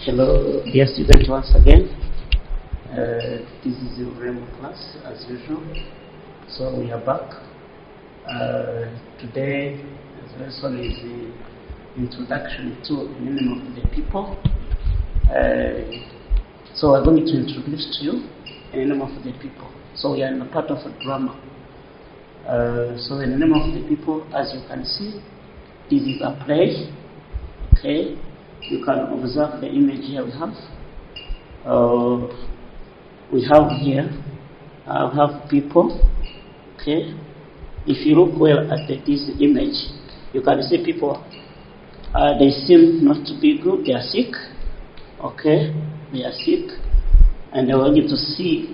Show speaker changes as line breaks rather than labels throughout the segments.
Hello, dear students, once again. This is the URUREMBO class, as usual. So we are back. Today, the lesson is the introduction to the name of the people. So I'm going to introduce to you the name of the people. So we are in a part of a drama. So the name of the people, as you can see, this is a play. Okay. You can observe the image here we have. We have here, we have people. Okay. If you look well at this image, you can see people. They seem not to be good. They are sick. Okay. They are sick, and I want you to see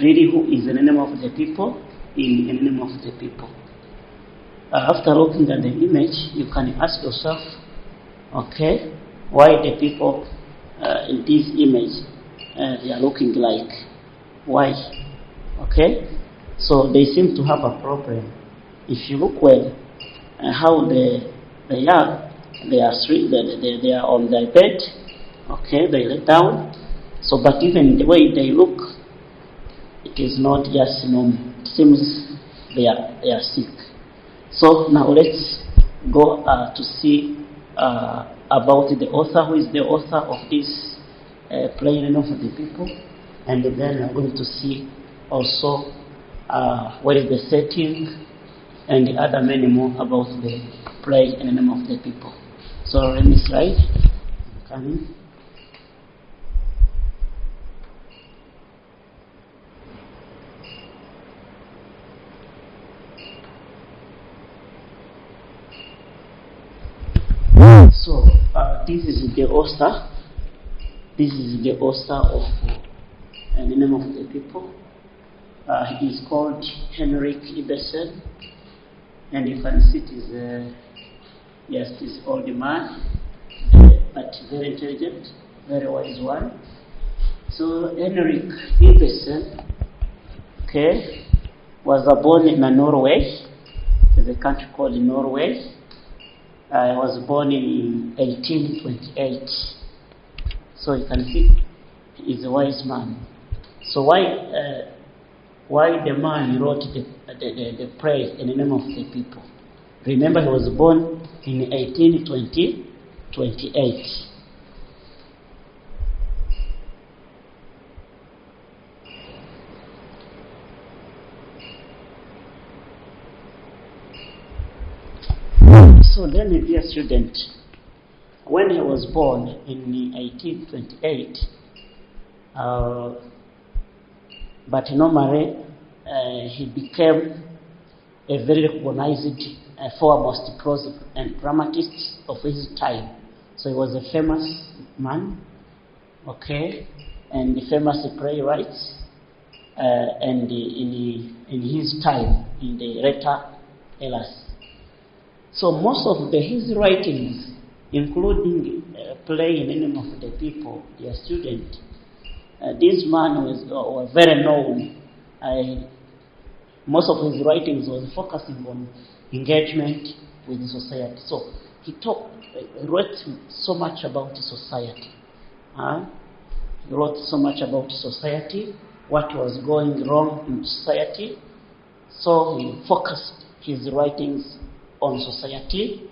really who is the name of the people in the name of the people. After looking at the image, you can ask yourself, okay, why the people in this image they are looking like? Why? Okay, so they seem to have a problem. If you look well, how they are, they are on their bed. Okay, they lay down. So, but even the way they look, it is not just normal. It seems they are sick. So now let's go to see about the author. Who is the author of this play, name of the people, and then we're going to see also what is the setting and the other many more about the play and the name of the people. So let me slide. Coming. So this is the author. This is the author of the name of the people. He is called Henrik Ibsen, and you can see it is yes, this old man, but very intelligent, very wise one. So Henrik Ibsen, okay, was born in Norway. There's a country called Norway. I was born in 1828. So you can see he is a wise man. So why the man wrote the prayer in the name of the people? Remember, he was born in 1828. So then, dear student, when he was born in 1828, but normally he became a very recognized foremost prose and dramatist of his time. So he was a famous man, okay, and the famous playwright, and in his time, in the later eras. So most of his writings, including play in the name of the people, dear student, this man was very known. Most of his writings was focusing on engagement with society. So he wrote so much about society. He wrote so much about society, what was going wrong in society. So he focused his writings on society,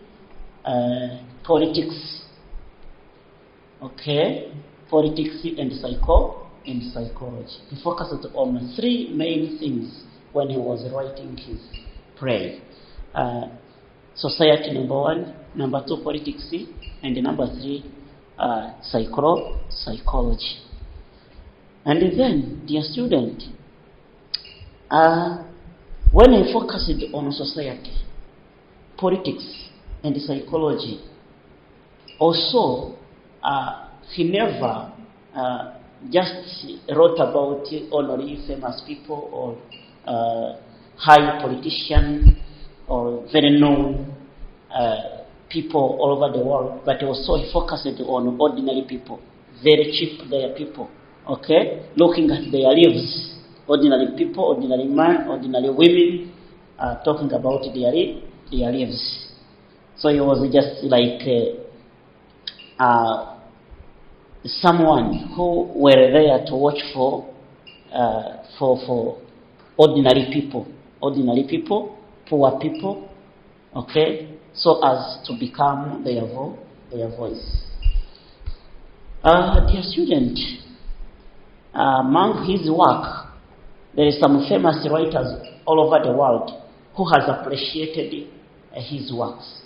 politics, okay, politics and psychology. He focused on three main things when he was writing his play. Society, number one; number two, politics; and number three, psychology. And then, dear student, when he focused on society, politics and psychology, also he never just wrote about only famous people or high politicians or very known people all over the world, but also he focused on ordinary people, very cheap their people, okay, looking at their lives, ordinary people, ordinary men, ordinary women, talking about their lives. So he was just like someone who were there to watch for ordinary people, poor people, okay, so as to become their voice. Dear student, among his work, there is some famous writers all over the world who has appreciated his works.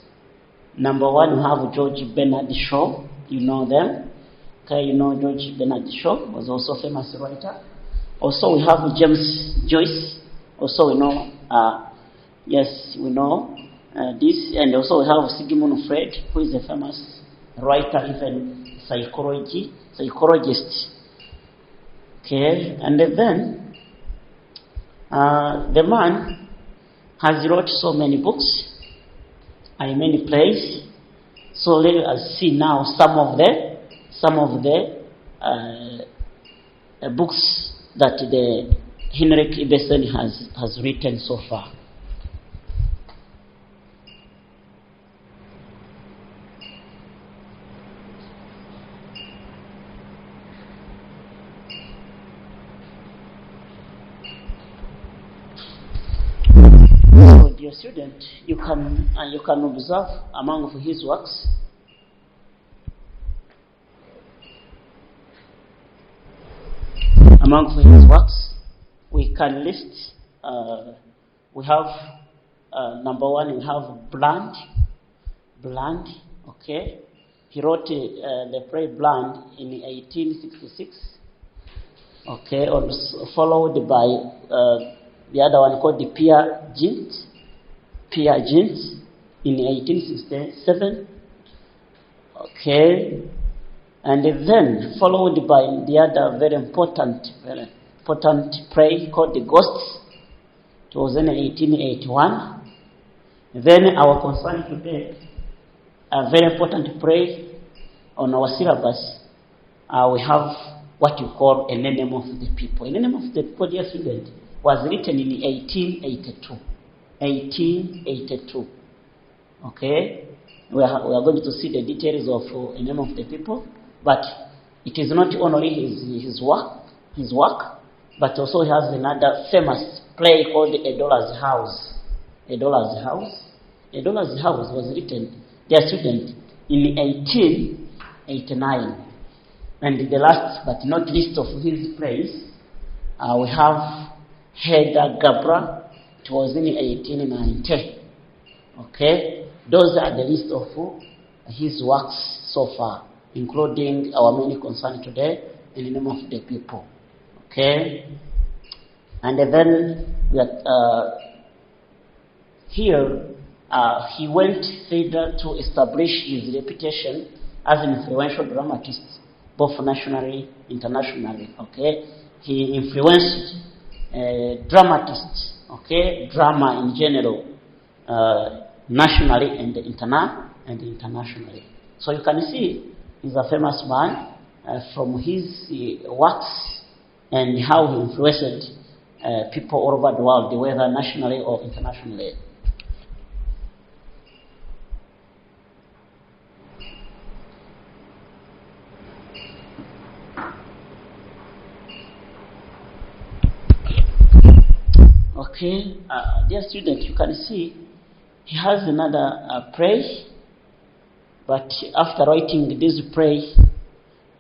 Number one, we have George Bernard Shaw. You know them. Okay, you know George Bernard Shaw was also a famous writer. Also, we have James Joyce. Also, we know, yes, we know this. And also, we have Sigmund Freud, who is a famous writer, even psychologist. Okay, and then the man has wrote so many books and many plays. So let us see now some of the books that the Henrik Ibsen has written so far. So, dear student, you can observe among his works. Among his works, we can list. We have number one. We have Bland. Okay, he wrote the play Bland in 1866. Okay, followed by the other one called the Peer Gynt in 1867. Okay, and then followed by the other very important play called The Ghosts. It was in 1881. Then our concern today, a very important play on our syllabus, we have what you call A Name of the People. A Name of the People, dear student, was written in 1882. 1882. Okay? We are going to see the details of A Name of the People, but it is not only his work, but also he has another famous play called A Dollar's House. A Dollar's House. A Dollar's House was written, dear student, in 1889. And the last but not least of his plays, we have Hedda Gabra. It was in 1890. Okay, those are the list of his works so far, including our main concern today, In the Name of the People. Okay, and then we are, here he went further to establish his reputation as an influential dramatist, both nationally, internationally. Okay, he influenced dramatists. Okay, drama in general, nationally and internationally. So you can see he's a famous man from his works and how he influenced people all over the world, whether nationally or internationally. Okay, dear student, you can see he has another play, but after writing this play,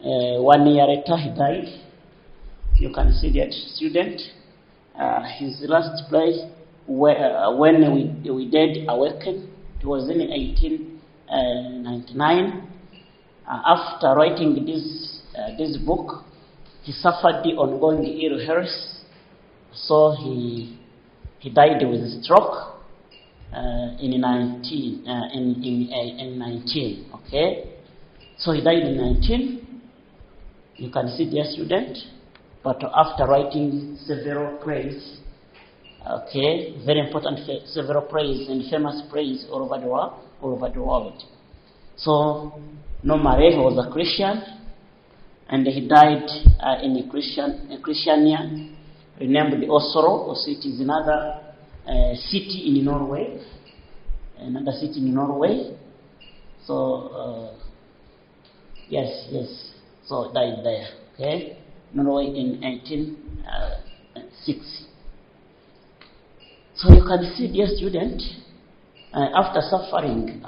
1 year later he died. You can see that student, his last play, When We Dead Awaken, it was in 1899. After writing this book, he suffered the ongoing ill health, so he died with a stroke in 19. Okay, so he died in 19. You can see, dear student. But after writing several plays, okay, very important several plays and famous plays all over the world. So normally he was a Christian, and he died in a Christiania, renamed Oslo. Also, it is another city in Norway. So yes. So died there. Okay, Norway in 1860. So you can see, dear student, after suffering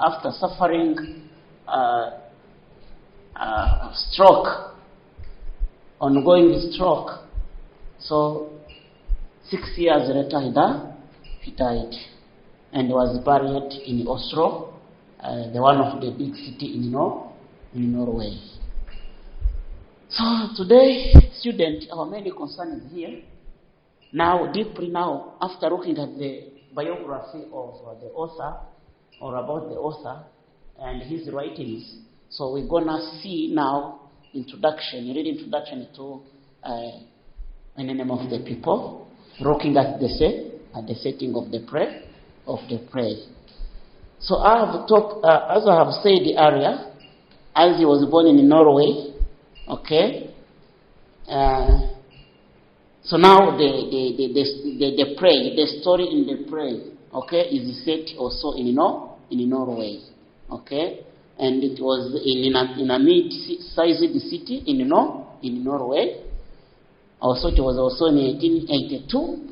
stroke, ongoing stroke. So 6 years later he died and was buried in Oslo, the one of the big city in Norway. So today, student, our main concern is here. Now, deeply now, after looking at the biography of the author, or about the author and his writings, so we're gonna see now read introduction to the name of the people, looking at the setting of the prayer. So I have talked, as I have said earlier, as he was born in Norway. Okay. So now the prayer, the story in the prayer, okay, is set also in Norway. Okay, and it was in a mid-sized city in Norway. Also, it was also in 1882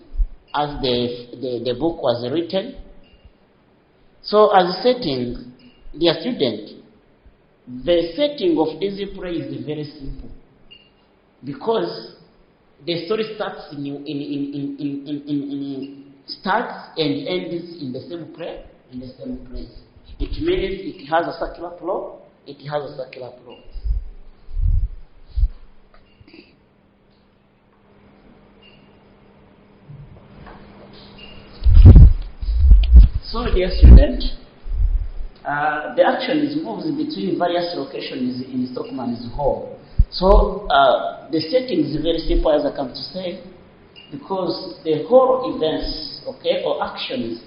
as the book was written. So as a setting, dear student, the setting of this play is very simple, because the story starts starts and ends in the same place. It means it has a circular plot. So, dear student, the action moves between various locations in Stockman's home. So the setting is very simple, as I come to say, because the whole events, okay, or actions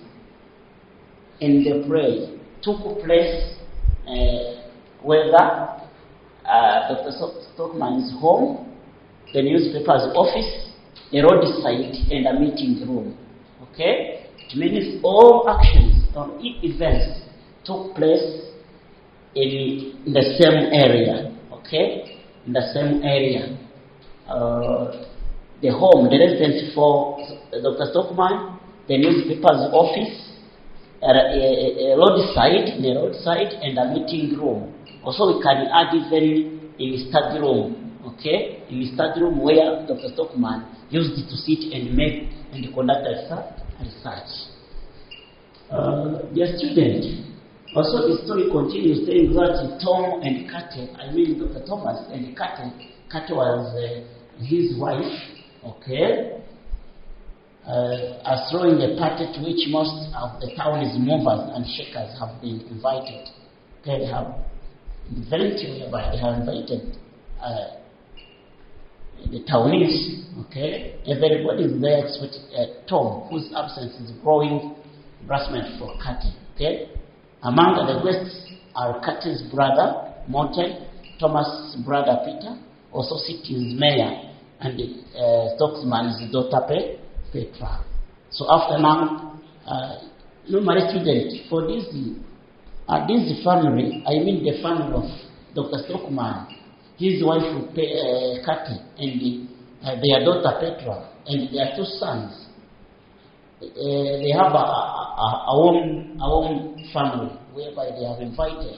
in the play took place whether Dr. Stockman's home, the newspaper's office, a roadside, and a meeting room. Okay, it means all actions or events took place in the same area. Okay. In the same area, the home, the residence for Dr. Stockman, the newspaper's office, a roadside, and a meeting room. Also, we can add even in study room. Okay, in the study room where Dr. Stockman used to sit and make and conduct research. Dear student. Also, the story continues saying that Tom and Kate, Dr. Thomas and Kate was his wife, okay, are throwing a party to which most of the town's movers and shakers have been invited. Okay, they have invited the townies, okay. Everybody is there except Tom, whose absence is growing embarrassment for Kate, okay. Among the guests are Kate's brother, Morten, Thomas' brother, Peter, also city's mayor, and Stockman's daughter, Petra. So after now, normally students, for this family, the family of Dr. Stockman, his wife, Kate, and their daughter, Petra, and their 2 sons, they have a own family whereby they have invited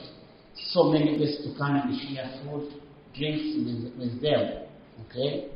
so many guests to come and share food, drinks with them. Okay.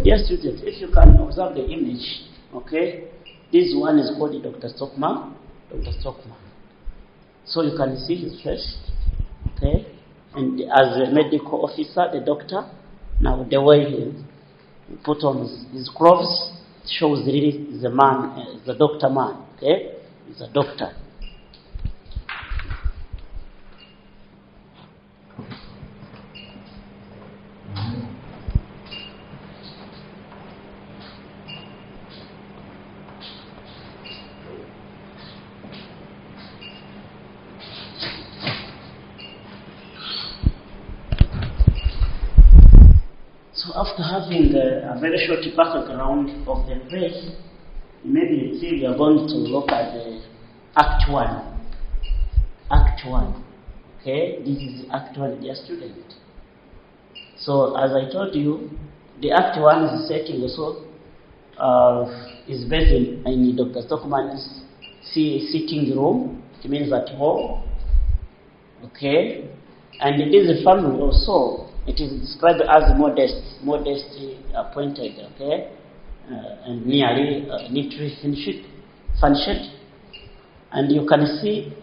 Dear students, if you can observe the image, okay, this one is called Dr. Stockman. So you can see his face, okay, and as a medical officer, the doctor, now the way he put on his clothes shows really the man, the doctor man, okay, he's a doctor. after having a very short background of the place, maybe we are going to look at the Act 1. Act 1. Okay, this is Act 1, dear student. So, as I told you, the Act 1 is setting also is based in Dr. Stockman's sitting room. It means at home. Okay, and it is a family also. It is described as modestly appointed. Okay, and nearly neatly furnished. And you can see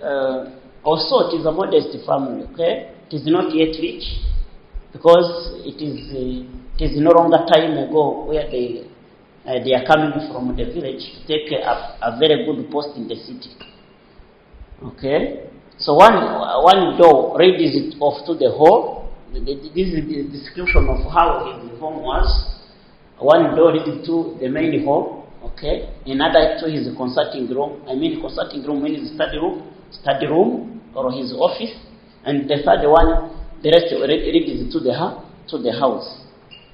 also it is a modest family. Okay, it is not yet rich because it is no longer time ago where they are coming from the village to take a very good post in the city. Okay, so one door leads it off to the hall. This is the description of how his home was. One door leads to the main hall. Okay, another to his consulting room. I mean, consulting room means study room or his office, and the third one, the rest leads to the house.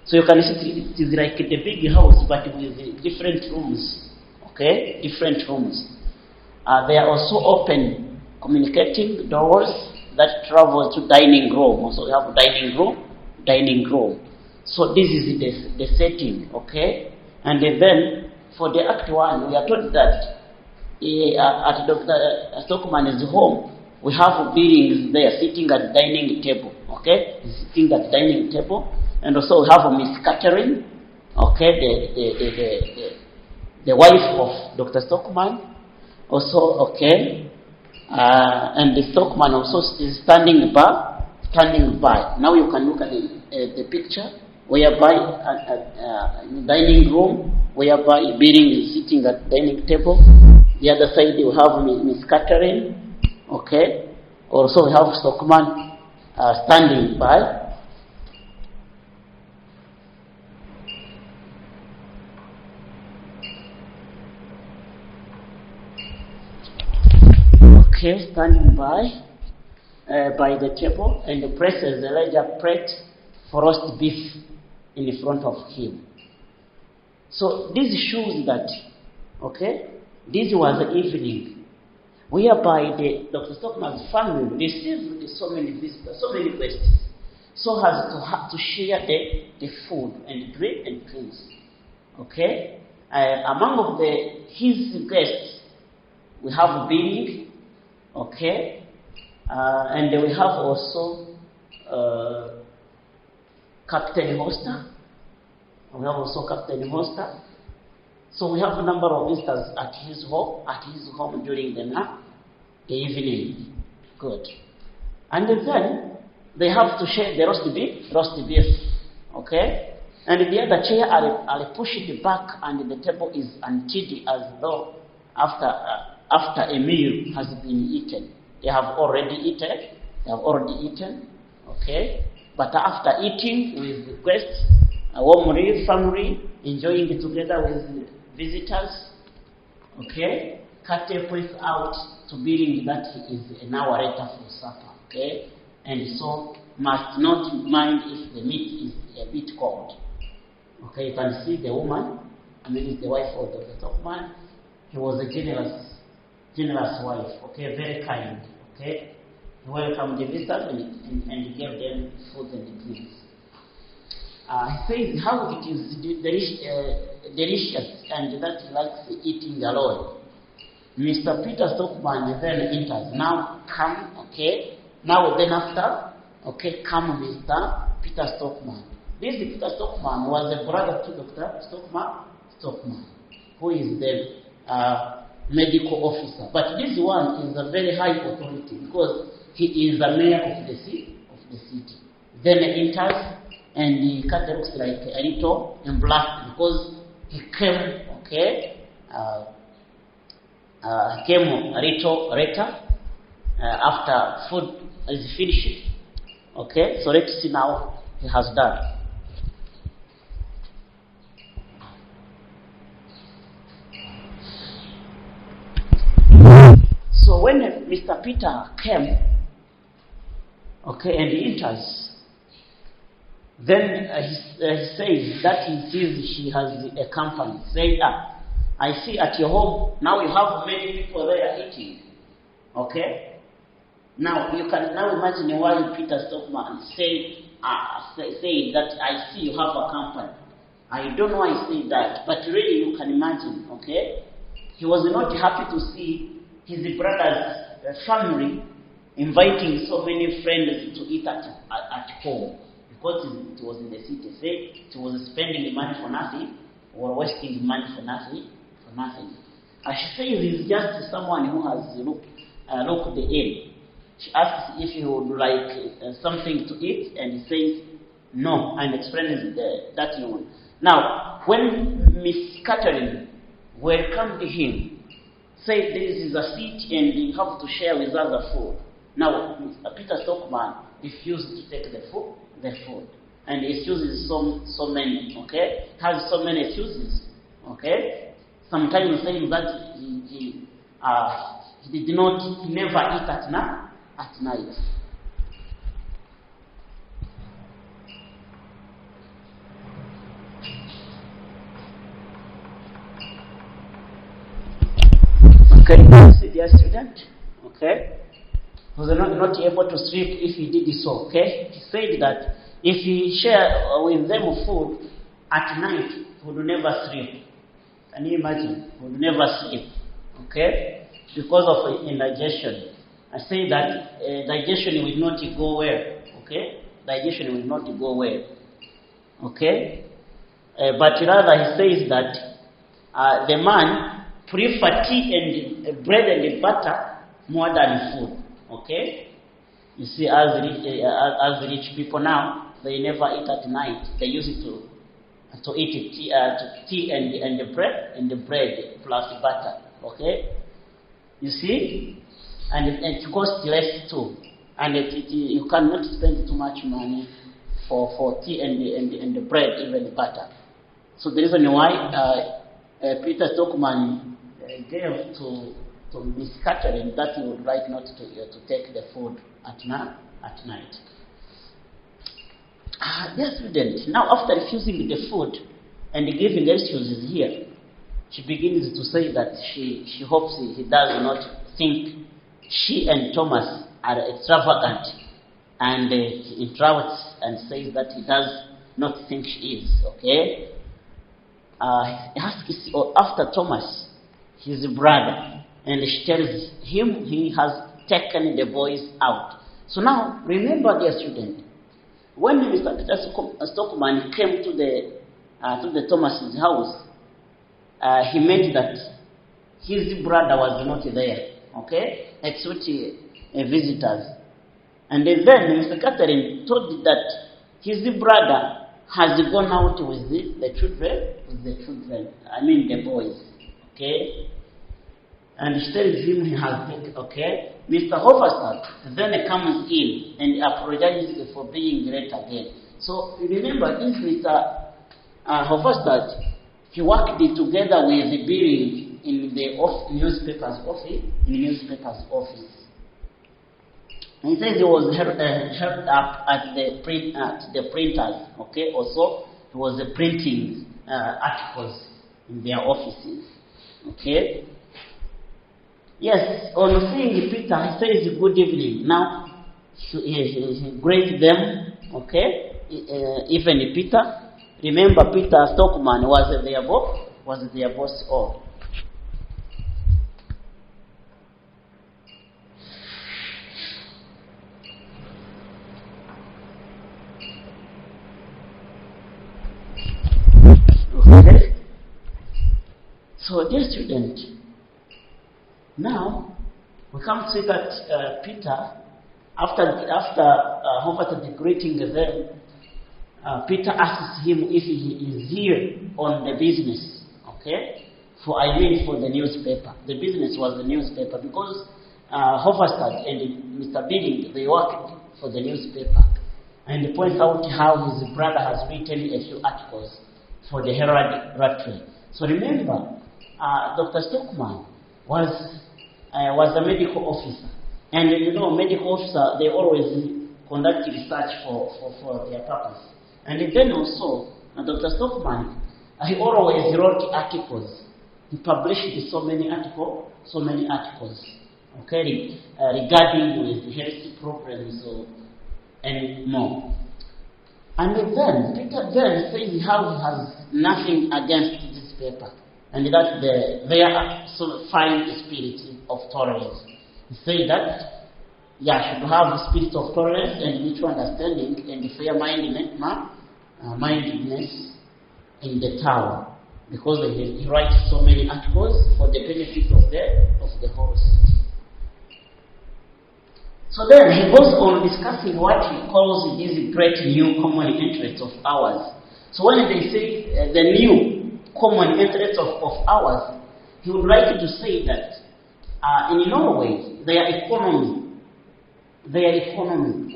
So you can see it is like the big house, but with different rooms. Okay, different rooms. They are also open, communicating doors that travel to dining room. Also, we have dining room. So this is the setting. Okay, and then for the Act 1, we are told that at Dr. Stockman's home, we have beings there sitting at dining table. Okay, sitting at dining table, and also we have Miss Catherine. Okay, the wife of Dr. Stockman. Also, okay, and the Stockman also is standing by. Now you can look at the picture whereby dining room, whereby being is sitting at dining table. The other side you have Miss Catherine. Okay, also we have Stockman standing by. Okay, standing by the table and presses a larger plate for roast beef in front of him. So this shows that, okay, this was the evening whereby the Dr. Stockman's family received so many visitors, so many guests, so as to have to share the food and drink and drinks. Okay, among his guests we have Billy. Okay, and we have also Captain Hoster. We have also Captain Hoster. So we have a number of visitors at his home during the evening. Good. And then they have to share the roast beef. Okay, and the other chair are pushed back, and the table is untilted as though after a meal has been eaten. They have already eaten. Okay, but after eating with guests, warmly, family, enjoying it together with visitors. Okay, Kate points out to Billy that he is an hour later for supper. Okay, and so must not mind if the meat is a bit cold. Okay, you can see the woman. It's the wife of the Stockman. He was a generous wife, okay, very kind, okay. He welcomed the visitors and gave them food and drinks. He says how it is delicious and that he likes eating alone. Mr. Peter Stockman then enters. Now come, okay. Now then after, okay, come Mr. Peter Stockman. This Peter Stockman was a brother to Dr. Stockman, who is the medical officer, but this one is a very high authority because he is the mayor of the city. Then he enters and he kind of looks like a little embarrassed because he came, okay, came a little later after food is finished. Okay, so let's see now he has done. So when Mr. Peter came, okay, and he enters, Then he says that he sees she has a company. Say, I see at your home, now you have many people there eating. Okay? Now, you can now imagine why Peter Stockman said that I see you have a company. I don't know why he said that, but really you can imagine, okay? He was not happy to see his brother's family inviting so many friends to eat at home, because it was in the city. Say it was spending money for nothing, or wasting money for nothing. She says it's just someone who has looked the inn. She asks if he would like something to eat, and he says no, and explains that he would. Now, when Miss Catherine welcomed him, said this is a seat and you have to share with us the food. Now, Peter Stockman refused to take the food, and excuses so many. Okay, has so many excuses. Okay, sometimes saying that he never eat at night. Okay, you see, dear student. Okay, he was not able to sleep if he did so. Okay, he said that if he share with them food at night, he would never sleep. Can you imagine? He would never sleep. Okay, because of indigestion. I say that digestion will not go well. Okay, digestion will not go well. Okay, but rather he says that the man prefer tea and bread and butter more than food. Okay, you see, as rich people now, they never eat at night. They used to eat tea and the bread plus butter. Okay, you see, and it costs less too, and you cannot spend too much money for tea and the bread, even the butter. So the reason why Peter Stockman gave to Miss Catherine that he would like not to take the food at night. Dear student, now after refusing the food and giving excuses here, she begins to say that she hopes he does not think she and Thomas are extravagant, and he interrupts and says that he does not think she is. Okay, he asks after Thomas, his brother, and she tells him he has taken the boys out. So now, remember, dear student, when Mr. Peter Stockman came to the Thomas's house, he met that his brother was not there, okay, except visitors. And then Mr. Catherine told that his brother has gone out with the children, I mean the boys, okay. And he tells him he has taken, okay. Mr. Hofstad then comes in and apologizes for being late again. So remember, this Mr. Hofstad, he worked together with the billing in the newspaper's office. And he says he was helped up at the printers, okay. Also, he was printing articles in their offices, okay. Yes, on seeing Peter, he says good evening. Now, he greets them, okay, even Peter. Remember, Peter Stockman was their boss all. Okay. So, dear student, now we come to see that Peter, after Hofstad greeting them, Peter asks him if he is here on the business, okay? For the newspaper. The business was the newspaper, because Hofstad and Mr. Billing, they worked for the newspaper. And he points out how his brother has written a few articles for the Herald Lottery. So remember, Dr. Stockman was a medical officer. And medical officer, they always conduct research for their purpose. And then also, Dr. Stockman, he always wrote articles. He published so many articles, okay, regarding with health problems and more. And then Peter then says how he has nothing against this paper, and that there are so fine spirit of tolerance. He said that should have a spirit of tolerance and mutual understanding and fair-mindedness in the town, because he writes so many articles for the benefit of the whole city. So then he goes on discussing what he calls these great new common interests of ours. So when they say the new common interests of ours, he would like to say that in Norway, their economy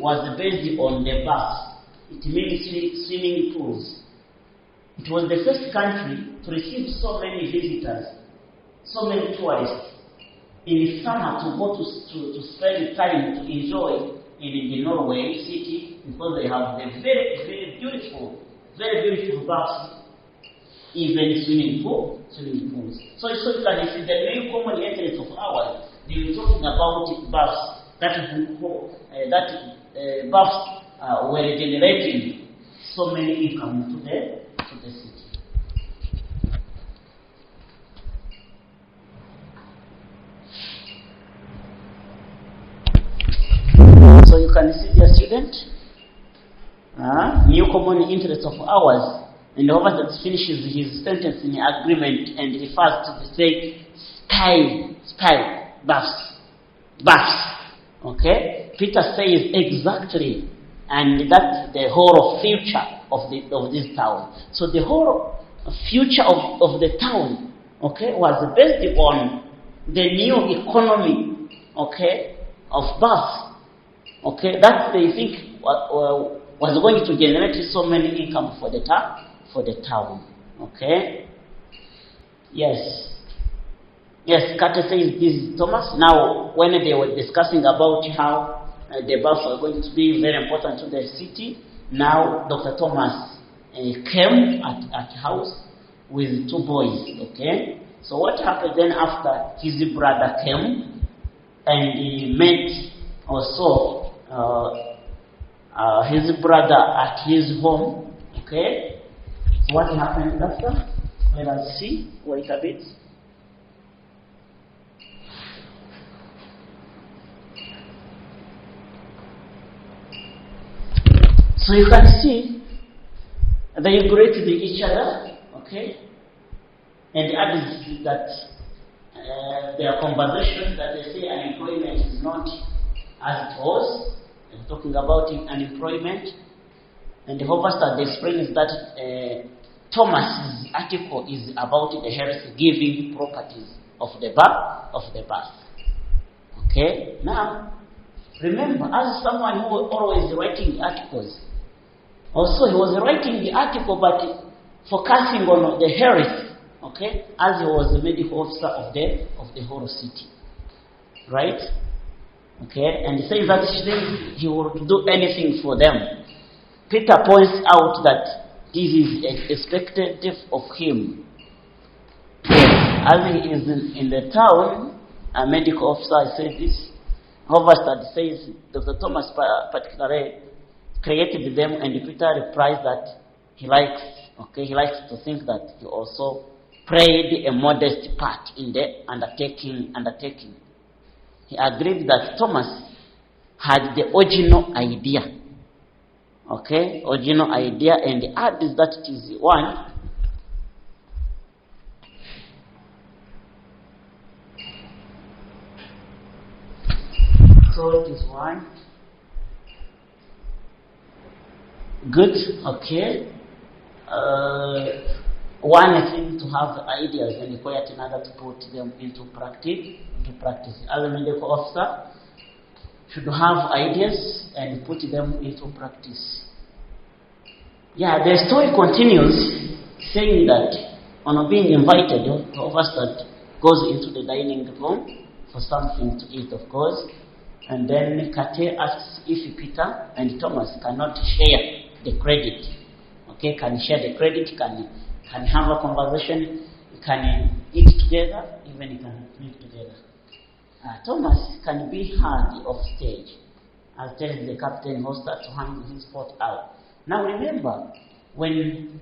was based on the baths. It means swimming pools. It was the first country to receive so many visitors, so many tourists in the summer to go to spend time to enjoy in the Norway city, because they have the very beautiful baths, even swimming pools. So you can see the main common interest of ours. They were talking about baths. Baths were generating so many income to the city. So you can see, dear student, new common interest of ours, and the author that finishes his sentence in agreement and refers to the say sky baths. Okay, Peter says exactly, and that the whole future of this town. So the whole future of the town, okay, was based on the new economy, okay, of baths, okay, that they think was going to generate so many income for the town, okay. Yes, Carter says this is Thomas. Now, when they were discussing about how the baths are going to be very important to the city, now Dr. Thomas came at house with two boys, okay? So what happened then after his brother came and he met also his brother at his home, okay? What happened after? Let us see, wait a bit. So you can see they greeted each other, okay, and added that their conversation that they say unemployment is not as it was. They're talking about unemployment, and the whole that they explain is that Thomas's article is about the health-giving properties of the bath. Okay, now remember, as someone who was always writing articles. Also, he was writing the article, but focusing on the health, okay, as he was the medical officer of the whole city, right? Okay, and he says that he would do anything for them. Peter points out that this is expected of him. As he is in the town, a medical officer said this. However, says Dr. Thomas particularly created them, and Peter replies that he likes to think that he also played a modest part in the undertaking. He agreed that Thomas had the original idea. Okay, and adds that it is one. So it is one. Good, okay. One thing to have ideas and quite another to put them into practice. As a medical officer should have ideas and put them into practice. Yeah, the story continues saying that on being invited, the officer goes into the dining room for something to eat, of course. And then Kate asks if Peter and Thomas cannot share the credit Okay, can share the credit, can have a conversation, can eat together, even you can live together. Thomas can be heard off stage as telling the captain hoster to hang his coat out. Now remember, when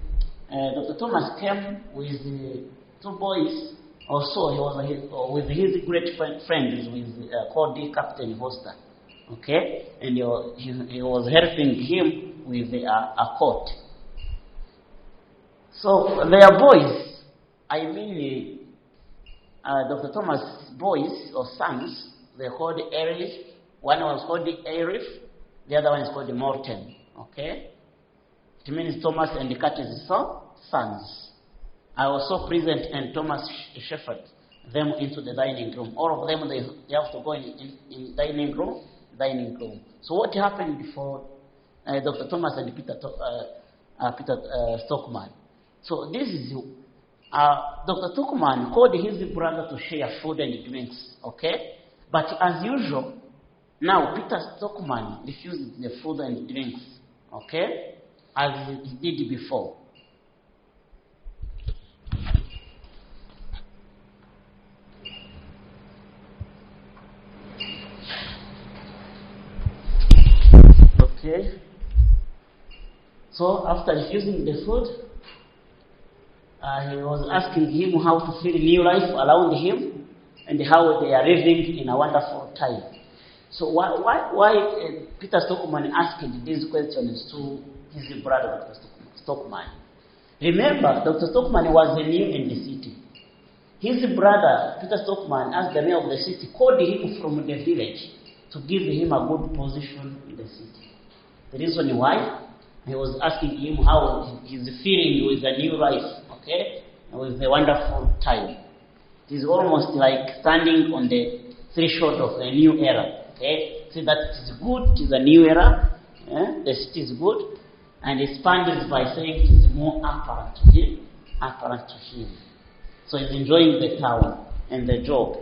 Dr. Thomas came with two boys, also he was with his great friend called the captain hoster. Okay, and he was helping him with a coat. So they are boys. I mean, Dr. Thomas' boys or sons, they're called Erich. One was called Erich, the other one is called Morten. Okay? It means Thomas and the Curtis' sons. I was so present and Thomas shepherded them into the dining room. All of them, they have to go in dining room. So what happened before Dr. Thomas and Peter Stockman? So this is Dr. Stockman called his brother to share food and drinks, okay? But as usual, now Peter Stockman refused the food and drinks, okay? As he did before. Okay? So after refusing the food, he was asking him how to feel new life around him and how they are living in a wonderful time. So why Peter Stockman asked these questions to his brother, Dr. Stockman? Remember, Dr. Stockman was new in the city. His brother, Peter Stockman, as the mayor of the city, called him from the village to give him a good position in the city. The reason why, he was asking him how he's feeling with a new life, okay, with a wonderful time. It is almost like standing on the threshold of a new era. Okay, see that it is good, it is a new era, the city is good, and he expands by saying it is more apparent to him. So he's enjoying the town and the job.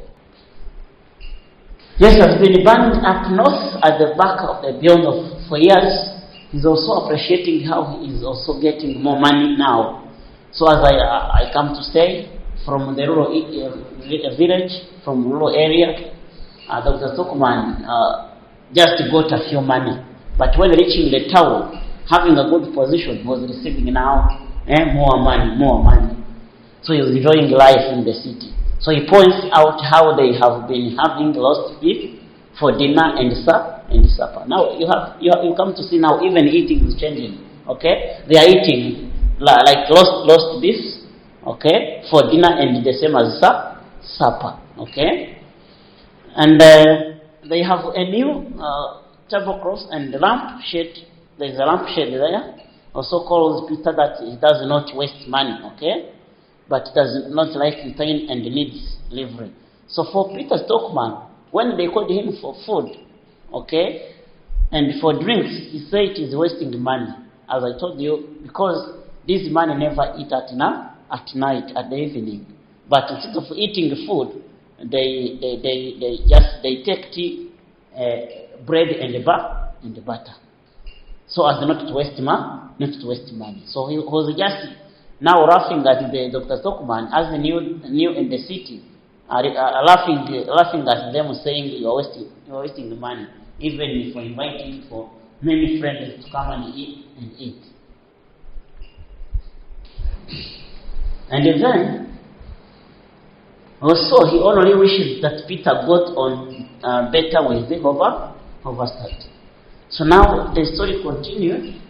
Yes, has been banned up north at the back of the beyond for years. He's also appreciating how he is also getting more money now. So as I come to say, from the rural village, from rural area, Dr. Stockman just got a few money. But when reaching the town, having a good position, was receiving now more money. So he's enjoying life in the city. So he points out how they have been having roast beef for dinner and supper. Now you come to see now even eating is changing. Okay, they are eating like roast beef, okay, for dinner and the same as supper. Okay. And they have a new tablecloth and lamp shade. There is a lamp shade there. Also calls Peter that he does not waste money, okay? But does not like retain and needs living. So for Peter Stockman, when they called him for food, okay, and for drinks, he said it is wasting money. As I told you, because this money never eat at night, at the evening. But instead of eating food, they take tea, bread and butter, so as not to waste money. So he was just now laughing at the Dr. Stockman as the new in the city, laughing at them, saying you are wasting the money, even for inviting for many friends to come and eat. And then also, he only wishes that Peter got on better with the Overstart. So now the story continues.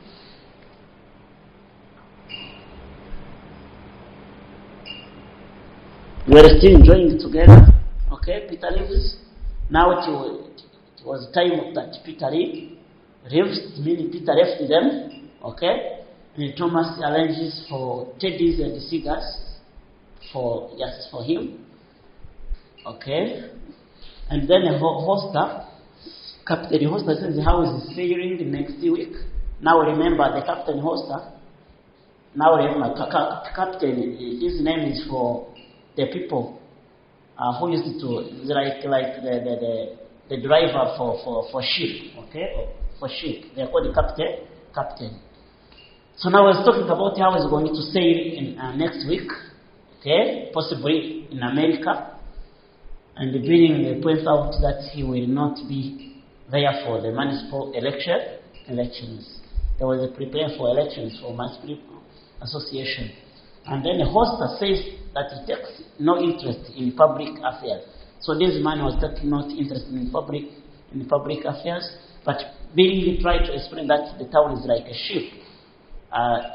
We are still enjoying it together. Okay, Peter leaves. Now it was time that Peter leaves, meaning Peter left them. Okay, and Thomas arranges for teddies and cigars for him. Okay, and then Captain Hoster says how is he faring the next week. Now remember the Captain Hoster. Now remember Captain. His name is for the people who used to like the driver for sheep. Okay, for sheep they are called the captain. So now I was talking about how he's going to sail in next week, okay, possibly in America, and Billing points out that he will not be there for the municipal elections. There was a prepare for elections for municipal association, and then the host says that he takes no interest in public affairs. So this man was taking no interest in public affairs, but Billing tried to explain that the town is like a ship.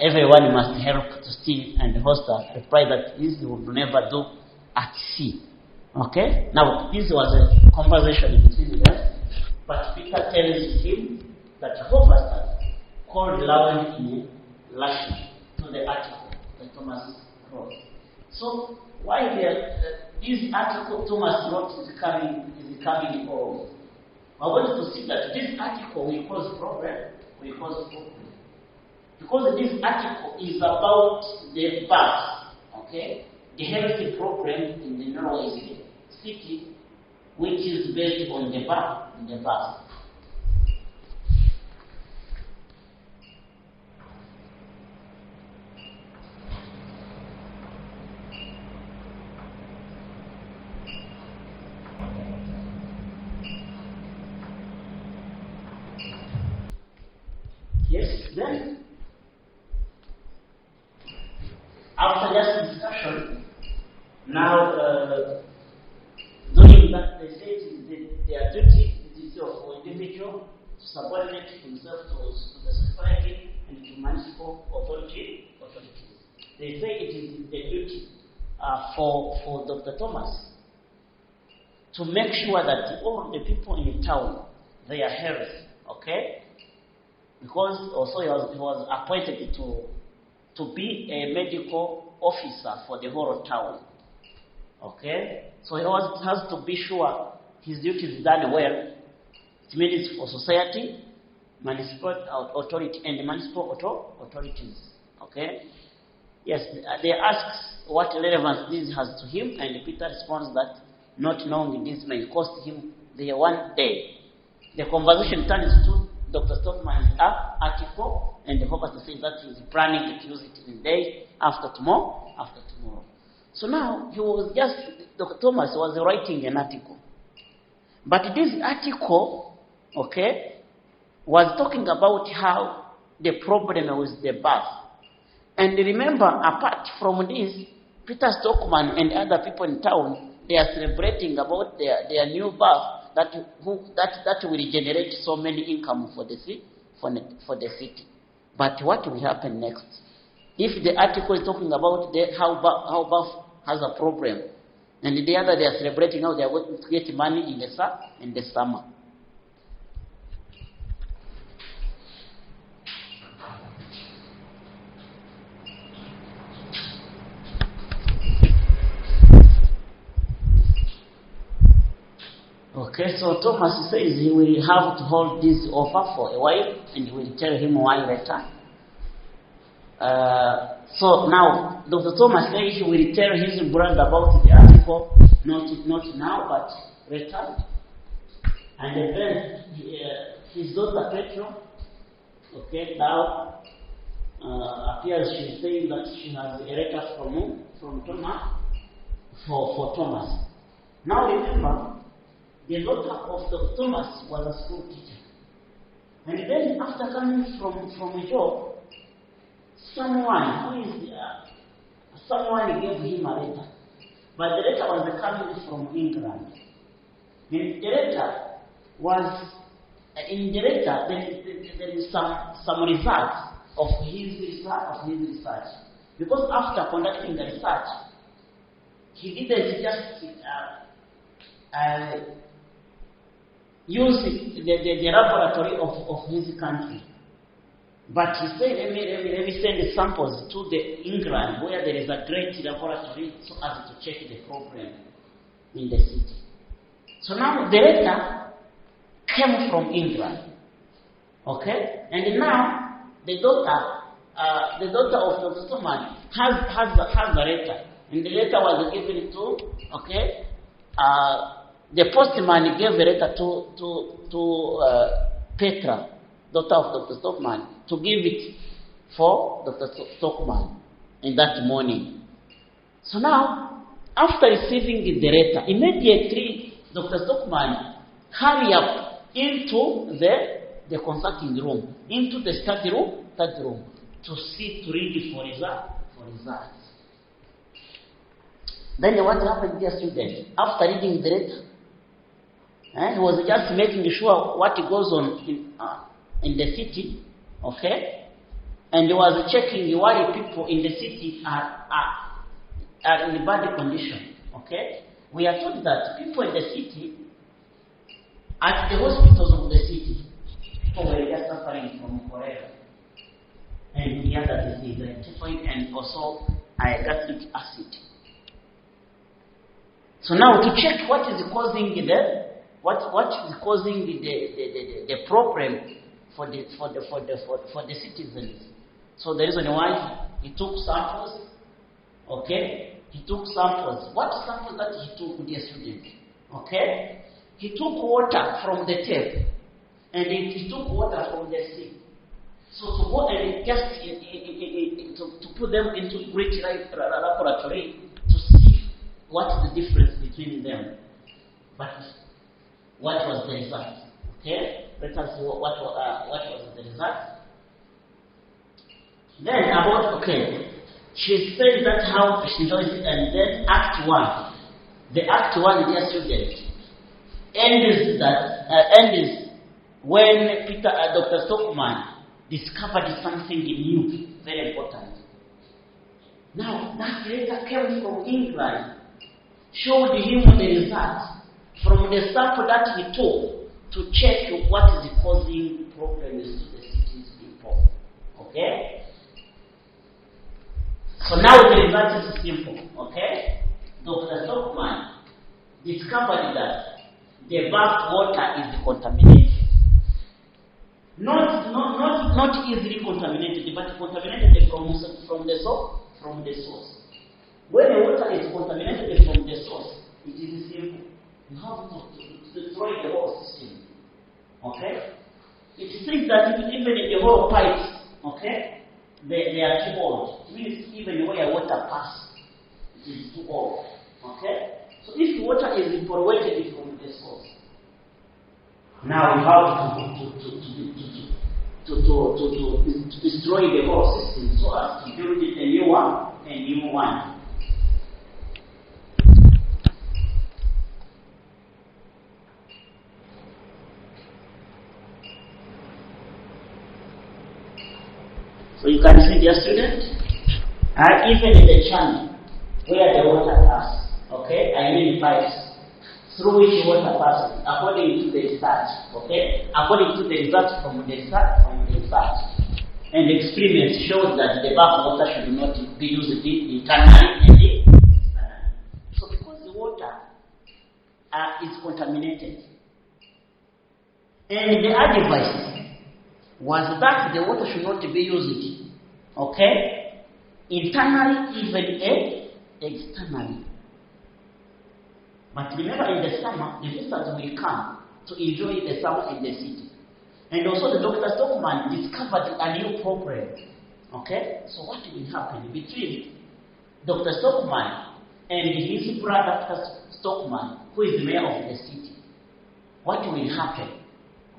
Everyone must help to steer, and the host replied that this would never do at sea. Okay? Now, this was a conversation between them, but Peter tells him that Hoffman called loud in relation to the article that Thomas wrote. So, why this article Thomas wrote is coming old? I want to see that this article will cause problem, because this article is about the birth, okay? The health problem in the Norway city, which is based on the birth. Yes, then after that discussion, now doing that, they say it is their duty, the duty of individual to subordinate himself to the society and to municipal authorities. They say it is the duty for Dr. Thomas to make sure that all the people in the town, they are healthy, okay? Because also he was appointed to be a medical officer for the whole town. Okay? So he has to be sure his duty is done well. It means for society, municipal authority, and the municipal authorities. Okay? Yes, they ask what relevance this has to him, and Peter responds that not knowing this may cost him the one day. The conversation turns to Dr. Stockman's article, and the Hobart says that he's planning to use it in the day after tomorrow. So now Dr. Thomas was writing an article. But this article, okay, was talking about how the problem was the birth. And remember, apart from this, Peter Stockman and other people in town, they are celebrating about their new birth that will generate so many income for the city. But what will happen next? If the article is talking about how birth has a problem, and the other they are celebrating how they are going to get money in the summer. Okay, so Thomas says he will have to hold this offer for a while, and he will tell him why later. So now, Dr. Thomas says he will tell his brother about the article, not now, but later. And then his daughter Petro, okay, now appears, she's saying that she has a letter from Thomas, for Thomas. Now remember, the daughter of Dr. Thomas was a school teacher. And then after coming from a job, someone gave him a letter. But the letter was coming from England. And the letter was, in the letter, there is some results of his research. Because after conducting the research, he didn't just use the laboratory of his country. But he said, let me send the samples to the England, where there is a great laboratory, so as to check the problem in the city. So now the letter came from England. Okay? And now the daughter of Dr. Stockman has the letter. And the letter was given to, the postman gave the letter to Petra, daughter of Dr. Stockman, to give it for Dr. Stockman in that morning. So now, after receiving the letter, immediately Dr. Stockman hurry up into the consulting room, into the study room, to sit to read for results. Then what happened, dear students? After reading the letter, he was just making sure what goes on in the city, okay? And he was checking why people in the city are in bad condition, okay? We are told that people in the city, at the hospitals of the city, people were just suffering from cholera and the other disease, typhoid and also gastric acid. So now to check what is causing the problem for the citizens. So the reason why he took samples, okay? He took samples. What samples that he took, dear students? Okay? He took water from the tap and he took water from the sea. So to go and just to put them into great laboratory to see what is the difference between them. But what was the result? Okay? Let us see what was the result. Then about, okay, she said that how she does it, and then Act 1. The Act 1, dear students, ends when Dr. Stockman discovered something new, very important. Now, that letter came from England, showed him the result from the sample that he took to check what is causing problems to the city's people. Okay? So now the result is simple. Okay? Dr. Stockman discovered that the bath water is contaminated. Not easily contaminated, but contaminated from the source. When the water is contaminated from the source, it is simple. You have to destroy the whole system. Okay? It says that even the whole pipes, okay, they are too old. It means even where water passes, it is too old. Okay? So if water is polluted from the source, now you have to destroy the whole system so as to build it a new one. So you can see, dear student, even in the channel where the water passes, okay, I mean pipes, through which water passes, according to the research, okay, according to the results from the research, and experiments shows that the bath water should not be used internally and externally. So because the water is contaminated, and the advice was that the water should not be used, okay, internally, even externally. But remember, in the summer, the visitors will come to enjoy the summer in the city. And also the Dr. Stockman discovered a new problem. Okay? So what will happen between Dr. Stockman and his brother Stockman, who is the mayor of the city? What will happen?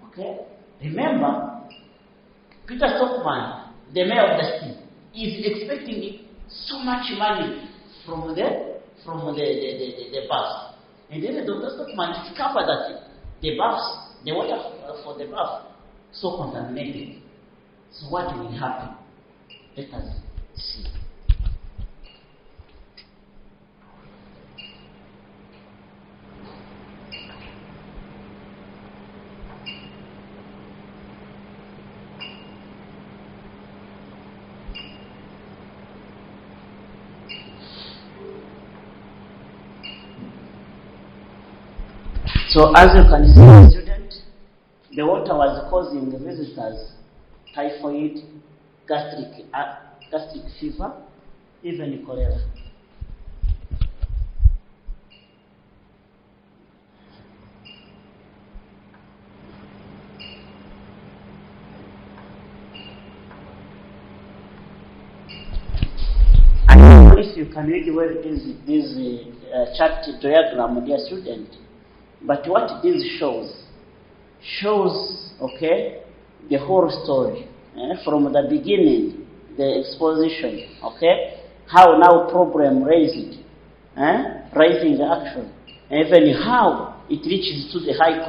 Okay? Remember, Peter Stockman, the mayor of the city, is expecting so much money from the bus. And then Dr. Stockman discovered that the water for the bath, so contaminated. So what will happen? Let us see. So as you can see, student, the water was causing the visitors typhoid, gastric fever, even cholera. you can read well this chart diagram, dear student. But what this shows, okay, the whole story from the beginning, the exposition, okay, how now problem raised, rising action, even how it reaches to the high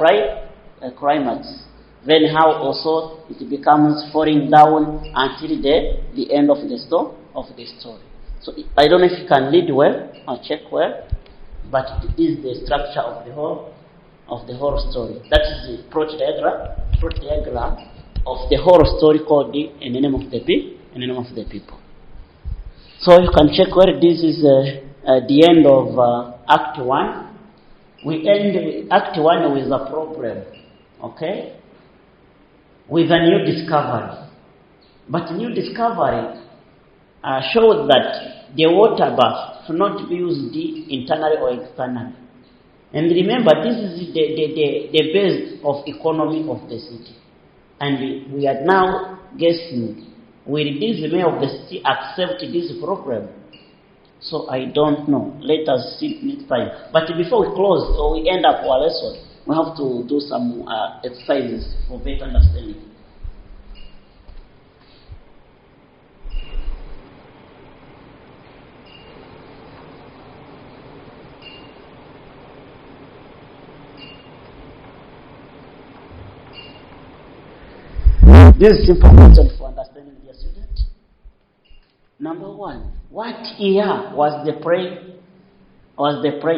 climax, then how also it becomes falling down until the end of the story. So I don't know if you can read well or check well, but it is the structure of the whole story. That is the plot diagram of the whole story called In the Name of the People. So you can check where this is the end of Act 1. We end Act 1 with a problem, okay? With a new discovery. But new discovery showed that the water bath should not be used internally or externally. And remember, this is the base of economy of the city. And we are now guessing, will this mayor of the city accept this program? So I don't know. Let us see next time. But before we close or we end up our lesson, we have to do some exercises for better understanding. This is simple question for understanding, dear student. Number 1, what year was the play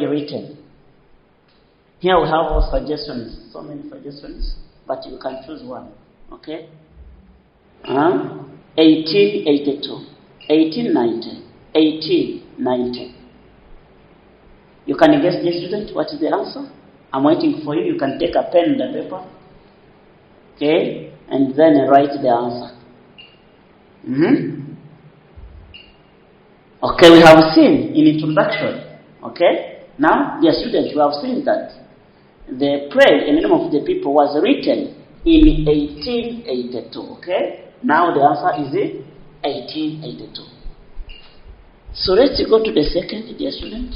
written? Here we have all suggestions, so many suggestions, but you can choose one. Okay? 1882, 1890, 1890. You can guess, dear student, what is the answer? I'm waiting for you. You can take a pen and a paper. Okay? And then write the answer. Okay, we have seen in introduction. Okay? Now, dear students, we have seen that the play In the Name of the People was written in 1882. Okay? Now the answer is 1882. So let's go to the second, dear student.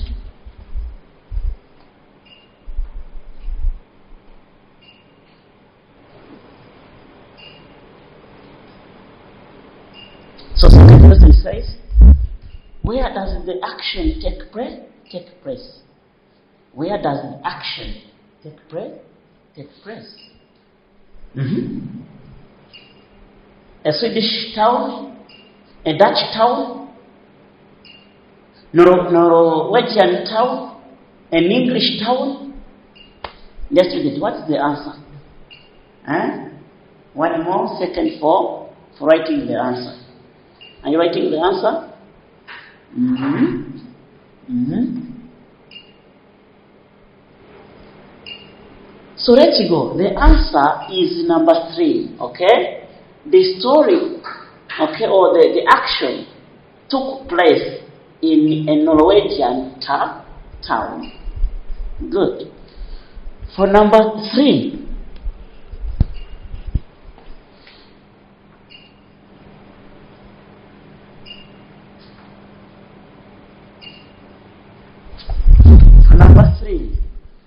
So second question says, where does the action take place? Where does the action take place? A Swedish town, a Dutch town, Norwegian town, an English town. Let's do it. What's the answer? One more second for writing the answer. Are you writing the answer? So let's go. The answer is number 3. Okay? The story, okay, or the action took place in a Norwegian town. Good. For number 3.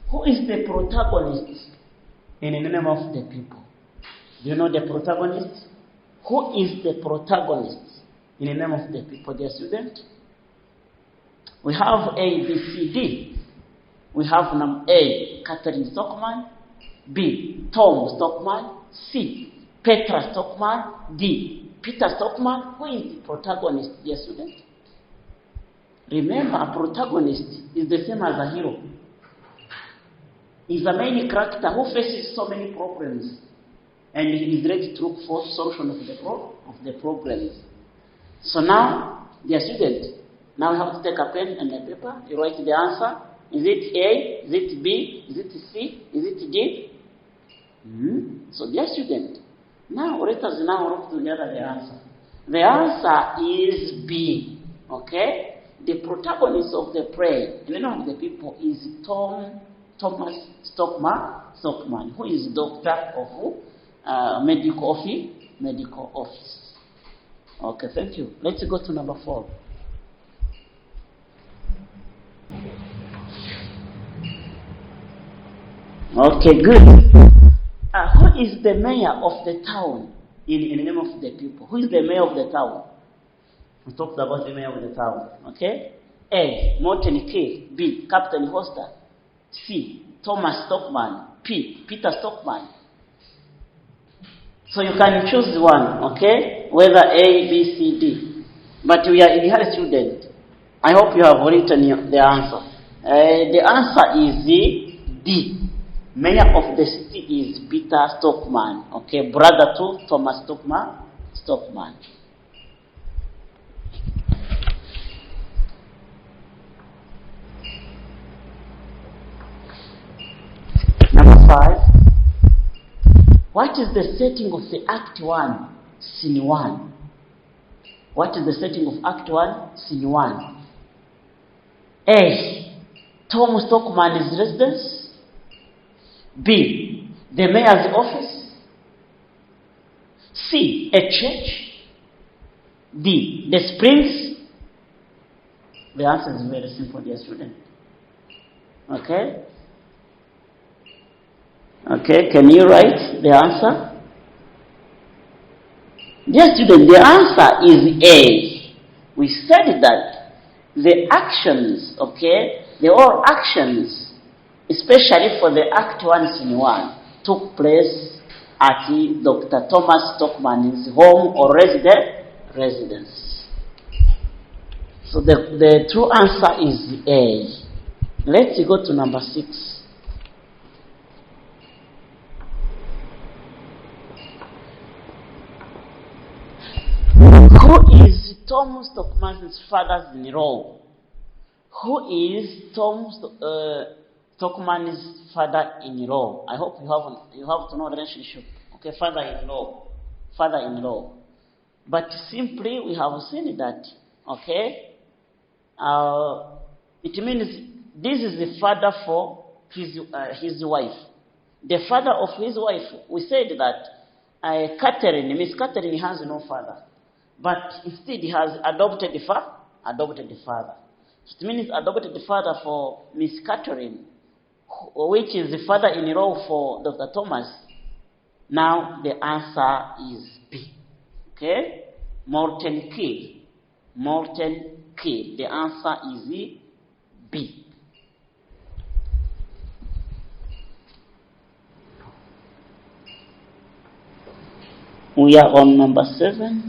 Who is the protagonist in the Name of the People? Do you know the protagonist? Who is the protagonist in the Name of the People, dear student? We have A, B, C, D. We have number A, Catherine Stockman. B, Tom Stockman. C, Petra Stockman. D, Peter Stockman. Who is the protagonist, dear student? Remember, a protagonist is the same as a hero. Is a main character who faces so many problems, and he is ready to look for solution of the problems. So now, dear student, now you have to take a pen and a paper. You write the answer. Is it A? Is it B? Is it C? Is it D? So, dear student, now let us now look together the answer. The answer is B. Okay? The protagonist of the play, the name of the people, is Thomas Stockman, who is doctor of medical office. Okay, thank you. Let's go to number 4. Okay, good. Who is the mayor of the town in the name of the people? Who is the mayor of the town? We talked about the mayor of the town. Okay? A. Morton K. B. Captain Hoster. C. Thomas Stockman. P. Peter Stockman. So you can choose one, okay? Whether A, B, C, D. But we are in high student. I hope you have written the answer. The answer is D. Mayor of the city is Peter Stockman. Okay, brother to Thomas Stockman. Number 5. What is the setting of the Act 1, Scene 1? What is the setting of Act 1, Scene 1? A. Tom Stockman's residence. B. The mayor's office. C. A church. D. The springs. The answer is very simple, dear student. Okay? Okay, can you write the answer? Dear student, the answer is A. We said that the actions, okay, the all actions, especially for the Act 1, Scene 1, took place at Dr. Thomas Stockman's home or residence. So the true answer is A. Let's go to number 6. Who is Tom Stockman's father-in-law? Who is Tom Stockman's father-in-law? I hope you have to know the relationship. Okay, father-in-law. But simply we have seen that. Okay, it means this is the father for his wife. The father of his wife. We said that Miss Catherine has no father. But instead he has adopted the father. It means adopted the father for Miss Catherine, which is the father-in-law for Dr. Thomas. Now the answer is B. Okay? Morton K. The answer is B. We are on number 7.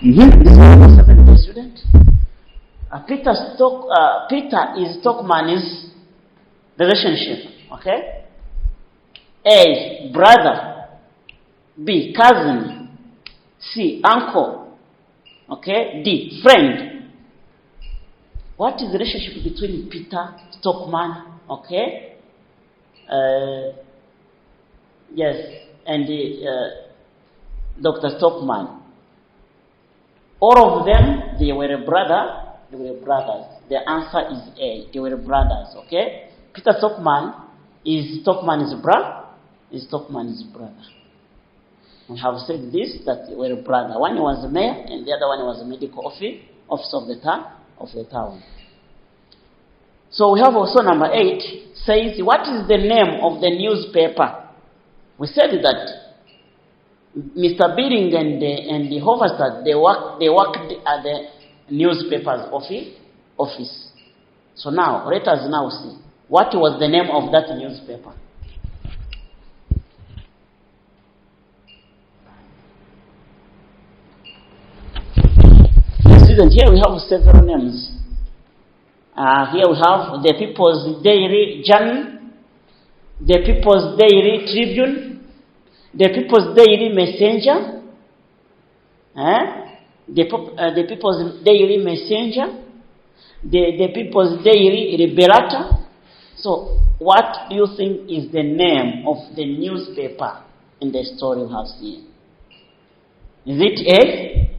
This is number 7, student. Peter is Stockman's relationship. Okay. A. Brother. B. Cousin. C. Uncle. Okay. D. Friend. What is the relationship between Peter Stockman? Okay. Yes, and Dr. Stockman. All of them, they were brothers. The answer is A. They were brothers, okay? Peter Stockman is Stockman's brother. We have said this, that they were brothers. One was the mayor and the other one was the medical officer of the town. So we have also number 8, says, what is the name of the newspaper? We said that Mr. Billing and the Hoverstad, they worked at the newspaper's office. So now, let us now see. What was the name of that newspaper? Students, here we have several names. Here we have the People's Daily Journal, the People's Daily Tribune, the People's Daily Messenger, the People's Daily Messenger, the People's Daily Liberator. So, what do you think is the name of the newspaper in the story we have seen? Is it A?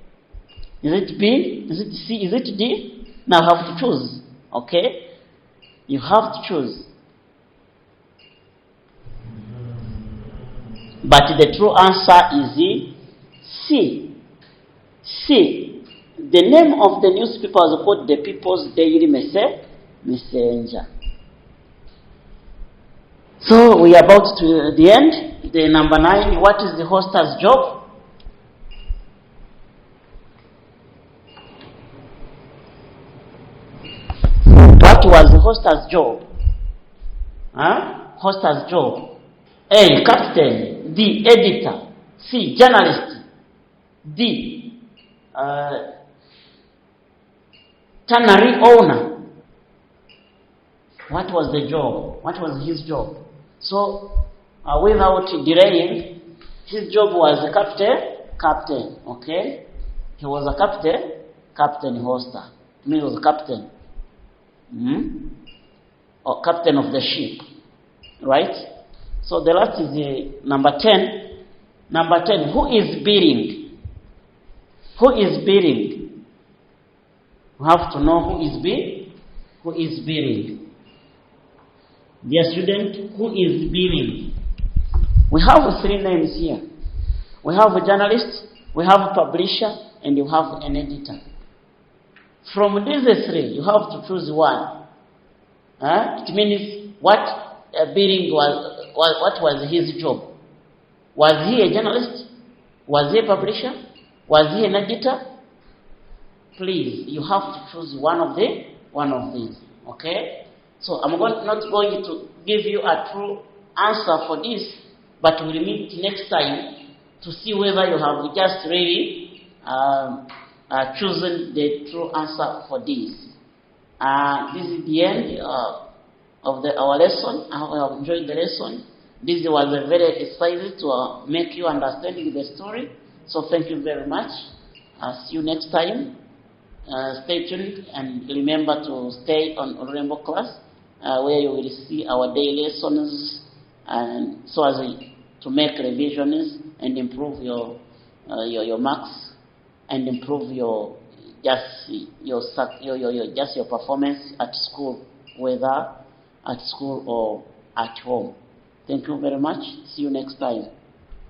Is it B? Is it C? Is it D? Now you have to choose. Okay? You have to choose. But the true answer is C. The name of the newspaper was called the People's Daily Messenger. So we are about to the end. The number 9, what is the hoster's job? What was the hoster's job? Hoster's job. A, captain. D, editor. C, journalist. D, tannery owner. What was the job? What was his job? So, without delaying, his job was a captain, okay? He was a captain hoster. It means he was a captain. Or captain of the ship, right? So the last is the number 10. Number 10, who is bidding? Who is bidding? We have to know who is bidding. Who is bidding? Dear student, who is bidding? We have 3 names here. We have a journalist, we have a publisher, and you have an editor. From these 3, you have to choose one. It means what bidding was. What was his job? Was he a journalist? Was he a publisher? Was he an editor? Please, you have to choose one of these. Okay? So I'm not going to give you a true answer for this, but we'll meet next time to see whether you have just really chosen the true answer for this. This is the end of our lesson. I hope you have enjoyed the lesson. This was a very exercise to make you understanding the story. So thank you very much. See you next time. Stay tuned and remember to stay on URUREMBO class, where you will see our daily lessons, and so as to make revisions and improve your marks and improve your performance at school, whether at school or at home. Thank you very much. See you next time.